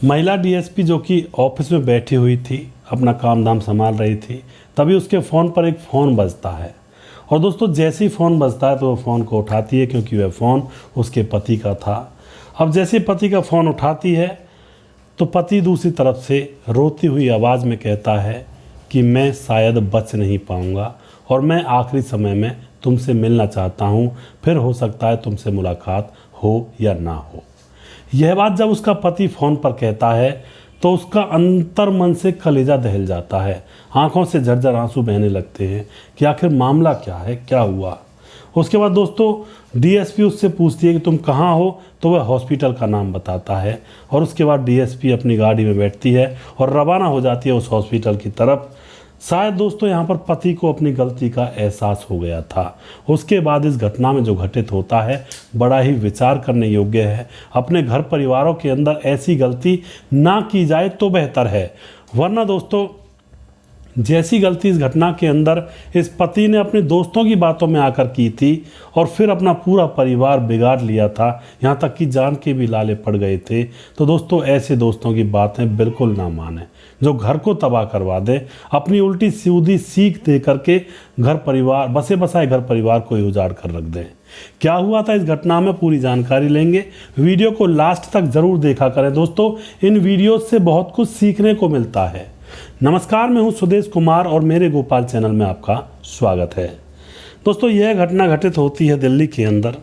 महिला डीएसपी जो कि ऑफिस में बैठी हुई थी, अपना काम धाम संभाल रही थी, तभी उसके फ़ोन पर एक फ़ोन बजता है। और दोस्तों जैसे ही फ़ोन बजता है तो वो फ़ोन को उठाती है, क्योंकि वह फ़ोन उसके पति का था। अब जैसे पति का फ़ोन उठाती है तो पति दूसरी तरफ से रोती हुई आवाज़ में कहता है कि मैं शायद बच नहीं पाऊँगा और मैं आखिरी समय में तुमसे मिलना चाहता हूँ, फिर हो सकता है तुमसे मुलाकात हो या ना हो। यह बात जब उसका पति फ़ोन पर कहता है तो उसका अंतर मन से कलेजा दहल जाता है, आंखों से झरझर आंसू बहने लगते हैं कि आखिर मामला क्या है, क्या हुआ। उसके बाद दोस्तों डीएसपी उससे पूछती है कि तुम कहाँ हो, तो वह हॉस्पिटल का नाम बताता है। और उसके बाद डीएसपी अपनी गाड़ी में बैठती है और रवाना हो जाती है उस हॉस्पिटल की तरफ। शायद दोस्तों यहाँ पर पति को अपनी गलती का एहसास हो गया था। उसके बाद इस घटना में जो घटित होता है बड़ा ही विचार करने योग्य है। अपने घर परिवारों के अंदर ऐसी गलती ना की जाए तो बेहतर है, वरना दोस्तों जैसी गलती इस घटना के अंदर इस पति ने अपने दोस्तों की बातों में आकर की थी और फिर अपना पूरा परिवार बिगाड़ लिया था, यहाँ तक कि जान के भी लाले पड़ गए थे। तो दोस्तों ऐसे दोस्तों की बातें बिल्कुल ना माने जो घर को तबाह करवा दे, अपनी उल्टी सीधी सीख दे करके घर परिवार बसे बसाए घर परिवार को ही उजाड़ कर रख दें। क्या हुआ था इस घटना में पूरी जानकारी लेंगे, वीडियो को लास्ट तक जरूर देखा करें दोस्तों, इन वीडियो से बहुत कुछ सीखने को मिलता है। नमस्कार, मैं हूं सुदेश कुमार और मेरे गोपाल चैनल में आपका स्वागत है। दोस्तों यह घटना घटित होती है दिल्ली के अंदर,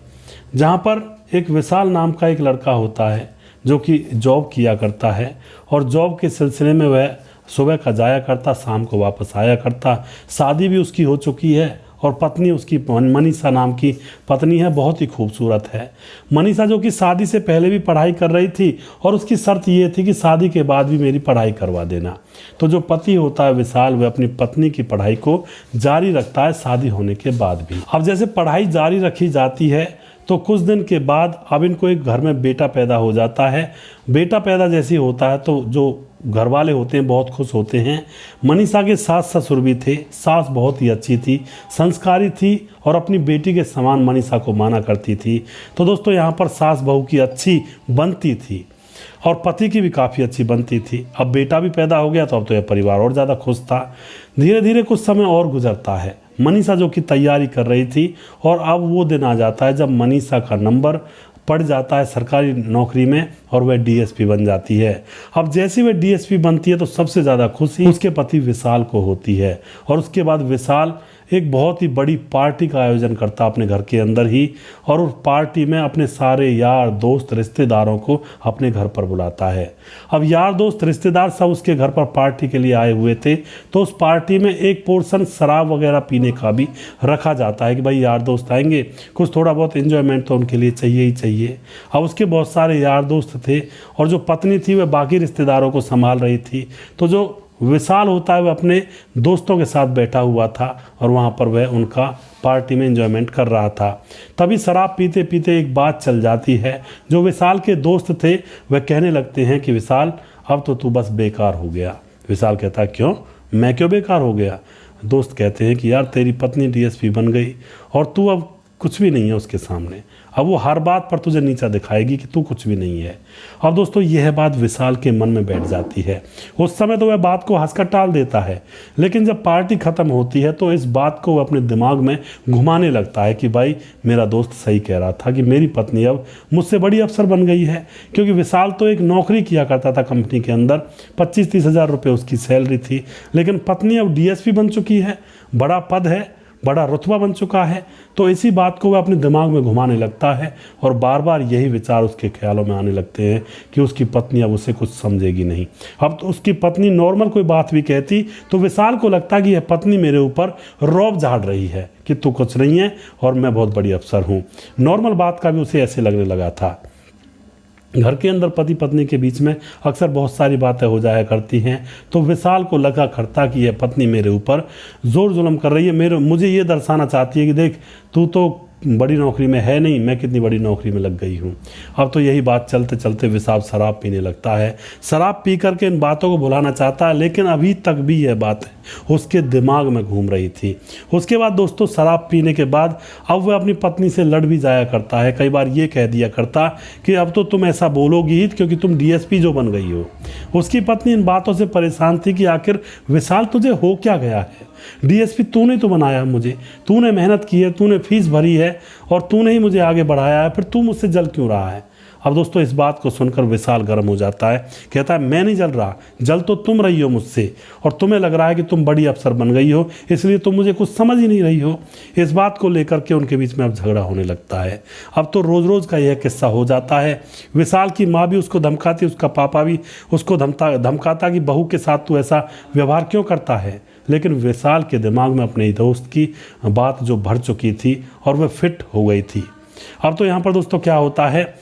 जहां पर एक विशाल नाम का एक लड़का होता है जो कि जॉब किया करता है और जॉब के सिलसिले में वह सुबह का जाया करता, शाम को वापस आया करता। शादी भी उसकी हो चुकी है और पत्नी उसकी मनीषा नाम की पत्नी है, बहुत ही खूबसूरत है। मनीषा जो कि शादी से पहले भी पढ़ाई कर रही थी और उसकी शर्त ये थी कि शादी के बाद भी मेरी पढ़ाई करवा देना। तो जो पति होता है विशाल, वह अपनी पत्नी की पढ़ाई को जारी रखता है शादी होने के बाद भी। अब जैसे पढ़ाई जारी रखी जाती है तो कुछ दिन के बाद अब इनको एक घर में बेटा पैदा हो जाता है। बेटा पैदा जैसे होता है तो जो घर वाले होते हैं बहुत खुश होते हैं। मनीषा के सास ससुर भी थे, सास बहुत ही अच्छी थी, संस्कारी थी और अपनी बेटी के समान मनीषा को माना करती थी। तो दोस्तों यहाँ पर सास बहू की अच्छी बनती थी और पति की भी काफ़ी अच्छी बनती थी। अब बेटा भी पैदा हो गया तो अब तो यह परिवार और ज़्यादा खुश था। धीरे धीरे कुछ समय और गुजरता है, मनीषा जो कि तैयारी कर रही थी और अब वो दिन आ जाता है जब मनीषा का नंबर पड़ जाता है सरकारी नौकरी में और वह डीएसपी बन जाती है। अब जैसे वह डीएसपी बनती है तो सबसे ज़्यादा खुशी उसके पति विशाल को होती है और उसके बाद विशाल एक बहुत ही बड़ी पार्टी का आयोजन करता अपने घर के अंदर ही और उस पार्टी में अपने सारे यार दोस्त रिश्तेदारों को अपने घर पर बुलाता है। अब यार दोस्त रिश्तेदार सब उसके घर पर पार्टी के लिए आए हुए थे, तो उस पार्टी में एक पोर्शन शराब वगैरह पीने का भी रखा जाता है कि भाई यार दोस्त आएंगे, कुछ थोड़ा बहुत एंजॉयमेंट तो उनके लिए चाहिए ही चाहिए। अब उसके बहुत सारे यार दोस्त थे और जो पत्नी थी वह बाकी रिश्तेदारों को संभाल रही थी। तो जो विशाल होता है वह अपने दोस्तों के साथ बैठा हुआ था और वहाँ पर वह उनका पार्टी में एंजॉयमेंट कर रहा था। तभी शराब पीते पीते एक बात चल जाती है। जो विशाल के दोस्त थे वह कहने लगते हैं कि विशाल अब तो तू बस बेकार हो गया। विशाल कहता है क्यों, मैं क्यों बेकार हो गया। दोस्त कहते हैं कि यार तेरी पत्नी डीएसपी बन गई और तू अब कुछ भी नहीं है उसके सामने, अब वो हर बात पर तुझे नीचा दिखाएगी कि तू कुछ भी नहीं है। अब दोस्तों यह बात विशाल के मन में बैठ जाती है। उस समय तो वह बात को हंसकर टाल देता है, लेकिन जब पार्टी खत्म होती है तो इस बात को वह अपने दिमाग में घुमाने लगता है कि भाई मेरा दोस्त सही कह रहा था कि मेरी पत्नी अब मुझसे बड़ी अफसर बन गई है। क्योंकि विशाल तो एक नौकरी किया करता था कंपनी के अंदर, 25-30 हज़ार रुपये उसकी सैलरी थी, लेकिन पत्नी अब डीएसपी बन चुकी है, बड़ा पद है, बड़ा रुतबा बन चुका है। तो इसी बात को वह अपने दिमाग में घुमाने लगता है और बार बार यही विचार उसके ख्यालों में आने लगते हैं कि उसकी पत्नी अब उसे कुछ समझेगी नहीं। अब तो उसकी पत्नी नॉर्मल कोई बात भी कहती तो विशाल को लगता कि यह पत्नी मेरे ऊपर रौब झाड़ रही है कि तू कुछ नहीं है और मैं बहुत बड़ी अफसर हूँ। नॉर्मल बात का भी उसे ऐसे लगने लगा था। घर के अंदर पति पत्नी के बीच में अक्सर बहुत सारी बातें हो जाया करती हैं, तो विशाल को लगा करता कि यह पत्नी मेरे ऊपर जोर जुल्म कर रही है, मुझे ये दर्शाना चाहती है कि देख तू तो बड़ी नौकरी में है नहीं, मैं कितनी बड़ी नौकरी में लग गई हूँ। अब तो यही बात चलते चलते विशाल शराब पीने लगता है। शराब पी करके इन बातों को भुलाना चाहता है, लेकिन अभी तक भी यह बात उसके दिमाग में घूम रही थी। उसके बाद दोस्तों शराब पीने के बाद अब वह अपनी पत्नी से लड़ भी जाया करता है। कई बार ये कह दिया करता कि अब तो तुम ऐसा बोलोगी ही क्योंकि तुम डीएसपी जो बन गई हो। उसकी पत्नी इन बातों से परेशान थी कि आखिर विशाल तुझे हो क्या गया है, डीएसपी तूने तो बनाया मुझे, तूने मेहनत की है, तूने फीस भरी है और तूने ही मुझे आगे बढ़ाया है, फिर तू मुझसे जल क्यों रहा है। अब दोस्तों इस बात को सुनकर विशाल गर्म हो जाता है, कहता है मैं नहीं जल रहा, जल तो तुम रही हो मुझसे और तुम्हें लग रहा है कि तुम बड़ी अफसर बन गई हो इसलिए तुम मुझे कुछ समझ ही नहीं रही हो। इस बात को लेकर के उनके बीच में अब झगड़ा होने लगता है। अब तो रोज़ रोज़ का यह किस्सा हो जाता है। विशाल की माँ भी उसको धमकाती, उसका पापा भी उसको धमकाता कि बहू के साथ तू ऐसा व्यवहार क्यों करता है। लेकिन विशाल के दिमाग में अपने दोस्त की बात जो भर चुकी थी और वह फिट हो गई थी। अब तो यहाँ पर दोस्तों क्या होता है,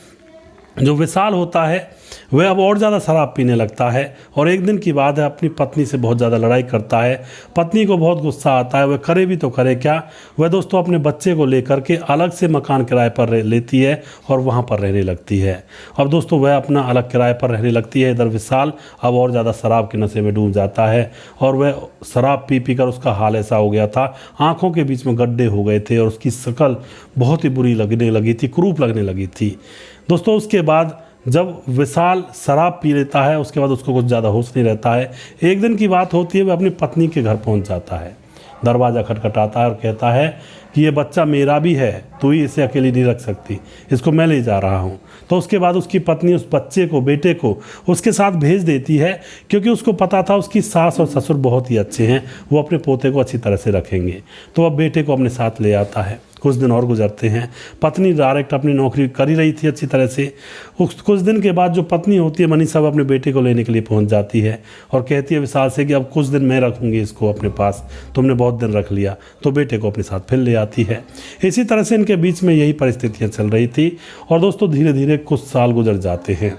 जो विशाल होता है वह अब और ज़्यादा शराब पीने लगता है और एक दिन की बात है अपनी पत्नी से बहुत ज़्यादा लड़ाई करता है। पत्नी को बहुत गुस्सा आता है, वह करे भी तो करे क्या। वह दोस्तों अपने बच्चे को लेकर के अलग से मकान किराए पर लेती है और वहाँ पर रहने लगती है। अब दोस्तों वह अपना अलग किराए पर रहने लगती है। इधर विशाल अब और ज़्यादा शराब के नशे में डूब जाता है और वह शराब पी पी कर उसका हाल ऐसा हो गया था, आँखों के बीच में गड्ढे हो गए थे और उसकी शक्ल बहुत ही बुरी लगने लगी थी, क्रूप लगने लगी थी। दोस्तों उसके बाद जब विशाल शराब पी लेता है उसके बाद उसको कुछ ज़्यादा होश नहीं रहता है। एक दिन की बात होती है, वह अपनी पत्नी के घर पहुंच जाता है, दरवाज़ा खटखटाता है और कहता है कि ये बच्चा मेरा भी है, तू ही इसे अकेली नहीं रख सकती, इसको मैं ले जा रहा हूँ। तो उसके बाद उसकी पत्नी उस बच्चे को, बेटे को उसके साथ भेज देती है क्योंकि उसको पता था उसकी सास और ससुर बहुत ही अच्छे हैं, वो अपने पोते को अच्छी तरह से रखेंगे। तो अब बेटे को अपने साथ ले आता है। कुछ दिन और गुजरते हैं। पत्नी डायरेक्ट अपनी नौकरी कर ही रही थी अच्छी तरह से। कुछ दिन के बाद जो पत्नी होती है मनीषा, वो अपने बेटे को लेने के लिए पहुंच जाती है और कहती है विशाल से कि अब कुछ दिन मैं रखूंगी इसको अपने पास, तुमने बहुत दिन रख लिया। तो बेटे को अपने साथ फिर ले आती है। इसी तरह से इनके बीच में यही परिस्थितियाँ चल रही थी और दोस्तों धीरे धीरे कुछ साल गुजर जाते हैं।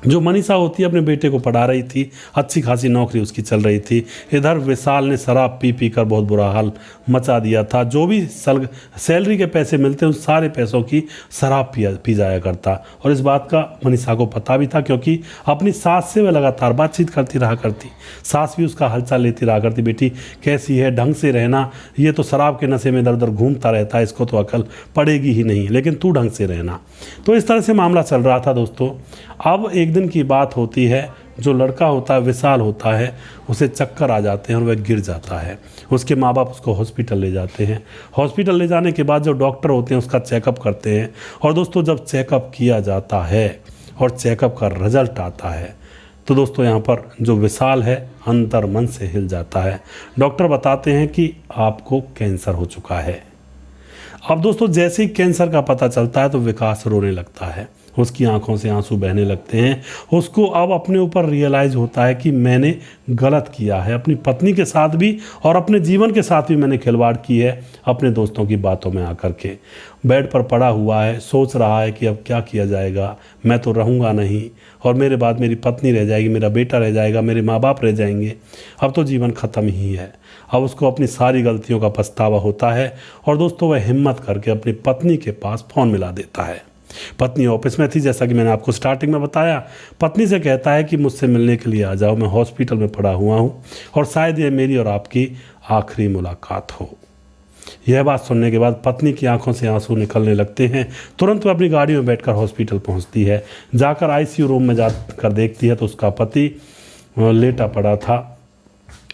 जो मनीषा होती है अपने बेटे को पढ़ा रही थी, अच्छी खासी नौकरी उसकी चल रही थी। इधर विशाल ने शराब पी पी कर बहुत बुरा हाल मचा दिया था। जो भी सैलरी के पैसे मिलते उन सारे पैसों की शराब पी जाया करता और इस बात का मनीषा को पता भी था क्योंकि अपनी सास से वह लगातार बातचीत करती रहा करती। सास भी उसका हालचाल लेती रहा करती, बेटी कैसी है, ढंग से रहना, ये तो शराब के नशे में इधर उधर घूमता रहता है, इसको तो अकल पड़ेगी ही नहीं, लेकिन तू ढंग से रहना। तो इस तरह से मामला चल रहा था दोस्तों। अब एक दिन की बात होती है, जो लड़का होता है विशाल होता है, उसे चक्कर आ जाते हैं और वह गिर जाता है। उसके माँ बाप उसको हॉस्पिटल ले जाते हैं। हॉस्पिटल ले जाने के बाद जो डॉक्टर होते हैं उसका चेकअप करते हैं और दोस्तों जब चेकअप किया जाता है और चेकअप का रिजल्ट आता है तो दोस्तों यहाँ पर जो विशाल है अंतर मन से हिल जाता है। डॉक्टर बताते हैं कि आपको कैंसर हो चुका है। अब दोस्तों जैसे ही कैंसर का पता चलता है तो विकास रोने लगता है, उसकी आंखों से आंसू बहने लगते हैं। उसको अब अपने ऊपर रियलाइज़ होता है कि मैंने गलत किया है, अपनी पत्नी के साथ भी और अपने जीवन के साथ भी मैंने खिलवाड़ की है अपने दोस्तों की बातों में आकर के। बेड पर पड़ा हुआ है, सोच रहा है कि अब क्या किया जाएगा, मैं तो रहूँगा नहीं और मेरे बाद मेरी पत्नी रह जाएगी, मेरा बेटा रह जाएगा, मेरे माँ बाप रह जाएंगे, अब तो जीवन ख़त्म ही है। अब उसको अपनी सारी गलतियों का पछतावा होता है और दोस्तों वह हिम्मत करके अपनी पत्नी के पास फ़ोन मिला देता है। पत्नी ऑफिस में थी, जैसा कि मैंने आपको स्टार्टिंग में बताया। पत्नी से कहता है कि मुझसे मिलने के लिए आ जाओ, मैं हॉस्पिटल में पड़ा हुआ हूँ और शायद ये मेरी और आपकी आखिरी मुलाकात हो। यह बात सुनने के बाद पत्नी की आंखों से आंसू निकलने लगते हैं। तुरंत वह अपनी गाड़ी में बैठकर हॉस्पिटल पहुंचती है। जाकर आईसीयू रूम में जाकर देखती है तो उसका पति लेटा पड़ा था,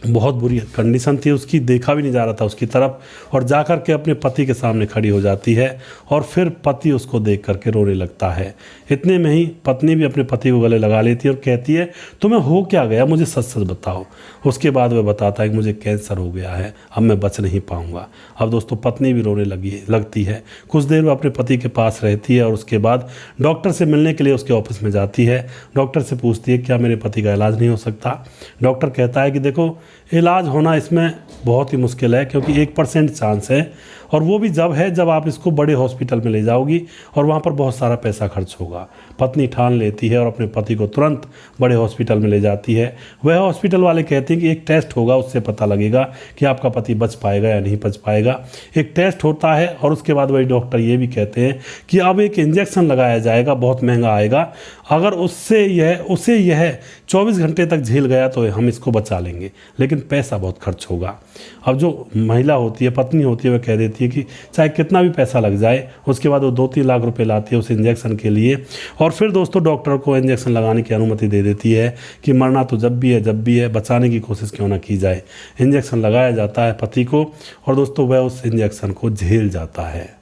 बहुत बुरी कंडीशन थी उसकी, देखा भी नहीं जा रहा था उसकी तरफ और जाकर के अपने पति के सामने खड़ी हो जाती है और फिर पति उसको देख करके रोने लगता है। इतने में ही पत्नी भी अपने पति को गले लगा लेती है और कहती है तुम्हें हो क्या गया, मुझे सच सच बताओ। उसके बाद वह बताता है कि मुझे कैंसर हो गया है, अब मैं बच नहीं पाऊंगा। अब दोस्तों पत्नी भी रोने लगती है। कुछ देर वो अपने पति के पास रहती है और उसके बाद डॉक्टर से मिलने के लिए उसके ऑफिस में जाती है। डॉक्टर से पूछती है क्या मेरे पति का इलाज नहीं हो सकता। डॉक्टर कहता है कि देखो इलाज होना इसमें बहुत ही मुश्किल है क्योंकि 1% चांस है और वो भी जब आप इसको बड़े हॉस्पिटल में ले जाओगी और वहाँ पर बहुत सारा पैसा खर्च होगा। पत्नी ठान लेती है और अपने पति को तुरंत बड़े हॉस्पिटल में ले जाती है। वह हॉस्पिटल वाले कहते हैं कि एक टेस्ट होगा, उससे पता लगेगा कि आपका पति बच पाएगा या नहीं बच पाएगा। एक टेस्ट होता है और उसके बाद वही डॉक्टर ये भी कहते हैं कि अब एक इंजेक्शन लगाया जाएगा, बहुत महंगा आएगा, अगर उसे यह 24 घंटे तक झेल गया तो हम इसको बचा लेंगे, लेकिन पैसा बहुत खर्च होगा। अब जो महिला होती है, पत्नी होती है, वह कह देती है कि चाहे कितना भी पैसा लग जाए, उसके बाद वो 2-3 लाख रुपए लाती है उस इंजेक्शन के लिए, और फिर दोस्तों डॉक्टर को इंजेक्शन लगाने की अनुमति दे देती है कि मरना तो जब भी है, बचाने की कोशिश क्यों ना की जाए। इंजेक्शन लगाया जाता है पति को, और दोस्तों वह उस इंजेक्शन को झेल जाता है,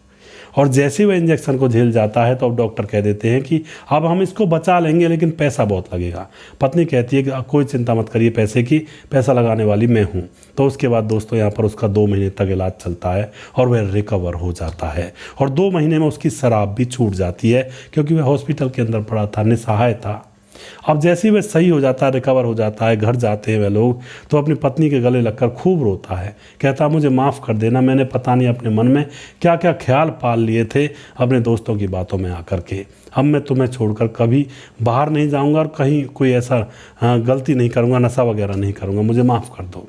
और जैसे ही वह इंजेक्शन को झेल जाता है तो अब डॉक्टर कह देते हैं कि अब हम इसको बचा लेंगे, लेकिन पैसा बहुत लगेगा। पत्नी कहती है कि कोई चिंता मत करिए पैसे की, पैसा लगाने वाली मैं हूँ। तो उसके बाद दोस्तों यहाँ पर उसका 2 महीने तक इलाज चलता है और वह रिकवर हो जाता है, और 2 महीने में उसकी शराब भी छूट जाती है, क्योंकि वह हॉस्पिटल के अंदर पड़ा था, निसहाय था। अब जैसे ही वह सही हो जाता है, रिकवर हो जाता है, घर जाते हैं वह लोग, तो अपनी पत्नी के गले लगकर खूब रोता है, कहता मुझे माफ़ कर देना, मैंने पता नहीं अपने मन में क्या क्या ख्याल पाल लिए थे अपने दोस्तों की बातों में आकर के। अब मैं तुम्हें छोड़कर कभी बाहर नहीं जाऊंगा और कहीं कोई ऐसा गलती नहीं करूंगा, नशा वगैरह नहीं करूंगा, मुझे माफ़ कर दो।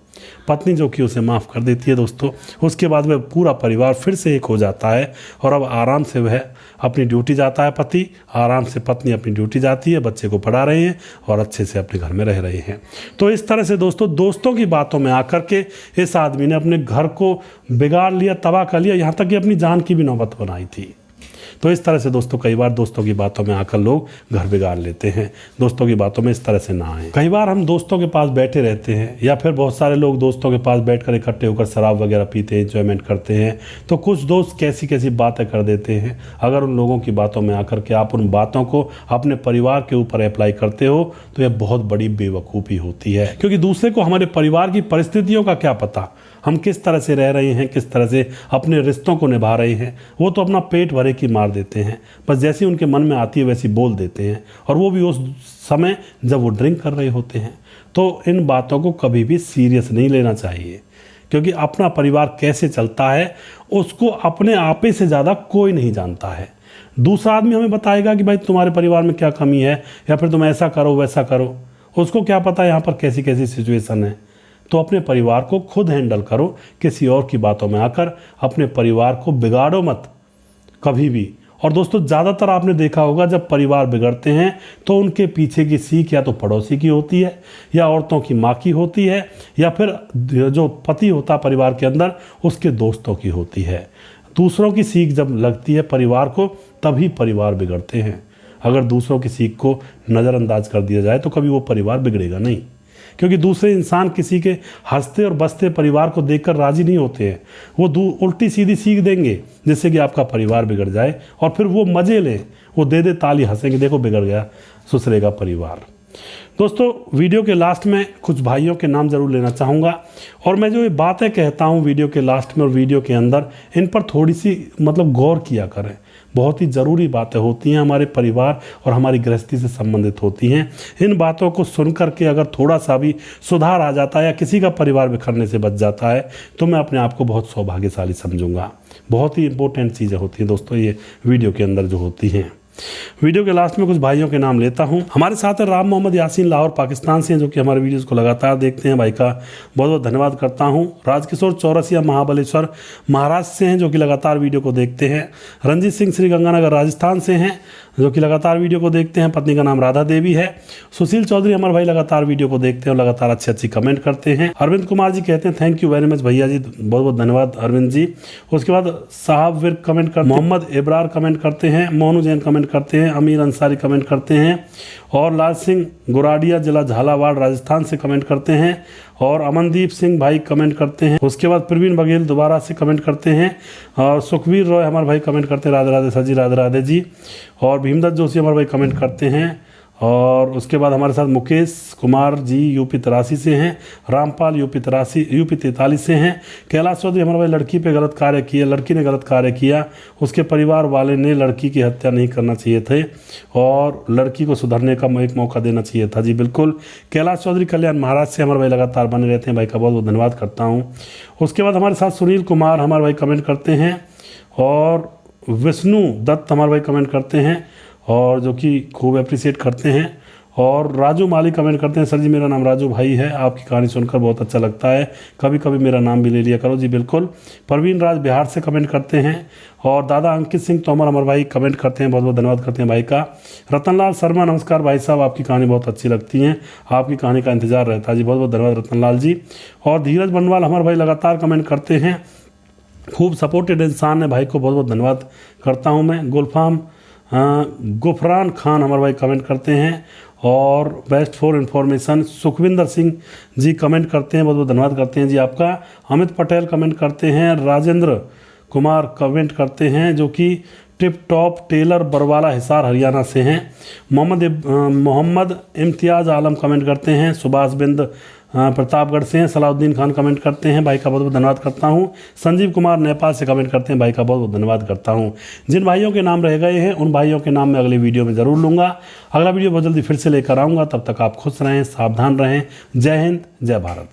पत्नी जो कि उसे माफ़ कर देती है दोस्तों। उसके बाद वह पूरा परिवार फिर से एक हो जाता है, और अब आराम से वह अपनी ड्यूटी जाता है, पति आराम से, पत्नी अपनी ड्यूटी जाती है, बच्चे को पढ़ा रहे हैं और अच्छे से अपने घर में रह रहे हैं। तो इस तरह से दोस्तों दोस्तों की बातों में आकर के इस आदमी ने अपने घर को बिगाड़ लिया, तबाह कर लिया, यहाँ तक कि अपनी जान की भी नौबत बनाई थी। तो इस तरह से दोस्तों कई बार दोस्तों की बातों में आकर लोग घर बिगाड़ लेते हैं। दोस्तों की बातों में इस तरह से ना आए। कई बार हम दोस्तों के पास बैठे रहते हैं, या फिर बहुत सारे लोग दोस्तों के पास बैठकर इकट्ठे होकर शराब वगैरह पीते हैं, एंजॉयमेंट करते हैं, तो कुछ दोस्त कैसी कैसी बातें कर देते हैं। अगर उन लोगों की बातों में आकर के आप उन बातों को अपने परिवार के ऊपर अप्लाई करते हो तो यह बहुत बड़ी बेवकूफ़ी होती है, क्योंकि दूसरे को हमारे परिवार की परिस्थितियों का क्या पता, हम किस तरह से रह रहे हैं, किस तरह से अपने रिश्तों को निभा रहे हैं। वो तो अपना पेट भरे की मार देते हैं, बस जैसी उनके मन में आती है वैसी बोल देते हैं, और वो भी उस समय जब वो ड्रिंक कर रहे होते हैं। तो इन बातों को कभी भी सीरियस नहीं लेना चाहिए, क्योंकि अपना परिवार कैसे चलता है उसको अपने आपे से ज़्यादा कोई नहीं जानता है। दूसरा आदमी हमें बताएगा कि भाई तुम्हारे परिवार में क्या कमी है, या फिर तुम ऐसा करो वैसा करो, उसको क्या पता यहाँ पर कैसी कैसी सिचुएशन है। तो अपने परिवार को खुद हैंडल करो, किसी और की बातों में आकर अपने परिवार को बिगाड़ो मत कभी भी। और दोस्तों ज़्यादातर आपने देखा होगा जब परिवार बिगड़ते हैं तो उनके पीछे की सीख या तो पड़ोसी की होती है, या औरतों की माँ की होती है, या फिर जो पति होता परिवार के अंदर उसके दोस्तों की होती है। दूसरों की सीख जब लगती है परिवार को तभी परिवार बिगड़ते हैं। अगर दूसरों की सीख को नज़रअंदाज कर दिया जाए तो कभी वो परिवार बिगड़ेगा नहीं, क्योंकि दूसरे इंसान किसी के हंसते और बसते परिवार को देखकर राजी नहीं होते हैं। वो उल्टी सीधी सीख देंगे जिससे कि आपका परिवार बिगड़ जाए, और फिर वो मज़े लें, वो दे ताली हंसेंगे, देखो बिगड़ गया ससुरे का परिवार। दोस्तों वीडियो के लास्ट में कुछ भाइयों के नाम ज़रूर लेना चाहूँगा, और मैं जो ये बातें कहता हूँ वीडियो के लास्ट में और वीडियो के अंदर, इन पर थोड़ी सी गौर किया करें। बहुत ही ज़रूरी बातें होती हैं, हमारे परिवार और हमारी गृहस्थी से संबंधित होती हैं। इन बातों को सुन करके अगर थोड़ा सा भी सुधार आ जाता है या किसी का परिवार बिखरने से बच जाता है तो मैं अपने आप को बहुत सौभाग्यशाली समझूंगा। बहुत ही इंपॉर्टेंट चीज़ें होती हैं दोस्तों ये वीडियो के अंदर जो होती हैं। वीडियो के लास्ट में कुछ भाइयों के नाम लेता हूं। हमारे साथ है राम मोहम्मद यासीन, लाहौर पाकिस्तान से हैं, जो कि हमारे वीडियोस को लगातार देखते हैं। भाई का बहुत बहुत धन्यवाद करता हूं। राजकिशोर चौरसिया महाबलेश्वर महाराष्ट्र से हैं, जो कि लगातार वीडियो को देखते हैं। रंजीत सिंह श्रीगंगानगर राजस्थान से हैं, जो कि लगातार वीडियो को देखते हैं। पत्नी का नाम राधा देवी है। सुशील चौधरी हमारे भाई लगातार वीडियो को देखते हैं और लगातार अच्छी कमेंट करते हैं। अरविंद कुमार जी कहते हैं थैंक यू वेरी मच भैया जी, बहुत बहुत धन्यवाद अरविंद जी। उसके बाद साहब विर कमेंट कर, मोहम्मद इब्रार कमेंट करते हैं, मोनू जैन कमेंट करते हैं, अमीर अंसारी कमेंट करते हैं, और लाल सिंह गुराडिया जिला झालावाड़ राजस्थान से कमेंट करते हैं, और अमनदीप सिंह भाई कमेंट करते हैं। उसके बाद प्रवीण बघेल दोबारा से कमेंट करते हैं, और सुखवीर रॉय हमारे भाई कमेंट करते हैं राधे राधे सर जी, राधे राधे जी। और भीमदत्त जोशी हमारे भाई कमेंट करते हैं। और उसके बाद हमारे साथ मुकेश कुमार जी यूपी 83 से हैं, रामपाल यूपी 43 से हैं। कैलाश चौधरी हमारे भाई लड़की पे गलत कार्य किया, लड़की ने गलत कार्य किया, उसके परिवार वाले ने लड़की की हत्या नहीं करना चाहिए थे और लड़की को सुधरने का एक मौका देना चाहिए था। जी बिल्कुल। कैलाश चौधरी कल्याण महाराज से हमारे भाई लगातार बने रहते हैं, भाई का बहुत बहुत धन्यवाद करता हूँ। उसके बाद हमारे साथ सुनील कुमार हमारे भाई कमेंट करते हैं, और विष्णु दत्त हमारे भाई कमेंट करते हैं, और जो कि खूब अप्रिशिएट करते हैं। और राजू माली कमेंट करते हैं, सर जी मेरा नाम राजू भाई है, आपकी कहानी सुनकर बहुत अच्छा लगता है, कभी कभी मेरा नाम भी ले लिया करो। जी बिल्कुल। प्रवीण राज बिहार से कमेंट करते हैं। और दादा अंकित सिंह तोमर अमर भाई कमेंट करते हैं, बहुत बहुत धन्यवाद करते हैं भाई का। रतनलाल शर्मा नमस्कार भाई साहब, आपकी कहानी बहुत अच्छी लगती है, आपकी कहानी का इंतजार रहता है। जी बहुत बहुत धन्यवाद रतनलाल जी। और धीरज बनवाल हमारे भाई लगातार कमेंट करते हैं, खूब सपोर्टेड इंसान है, भाई को बहुत बहुत धन्यवाद करता हूँ मैं। गुफरान खान हमारे भाई कमेंट करते हैं। और best for information Sukhwinder Singh ji comment करते हैं, बहुत बहुत धन्यवाद करते हैं जी आपका। अमित पटेल कमेंट करते हैं। राजेंद्र कुमार कमेंट करते हैं जो कि tip top tailor Barwala Hisar Haryana से हैं। मोहम्मद इम्तियाज़ आलम कमेंट करते हैं, सुभाष बिंद प्रतापगढ़ से हैं। सलाउद्दीन खान कमेंट करते हैं, भाई का बहुत बहुत धन्यवाद करता हूं। संजीव कुमार नेपाल से कमेंट करते हैं, भाई का बहुत बहुत धन्यवाद करता हूं। जिन भाइयों के नाम रह गए हैं उन भाइयों के नाम मैं अगली वीडियो में ज़रूर लूँगा। अगला वीडियो बहुत जल्दी फिर से लेकर आऊँगा, तब तक आप खुश रहें, सावधान रहें। जय हिंद, जय भारत।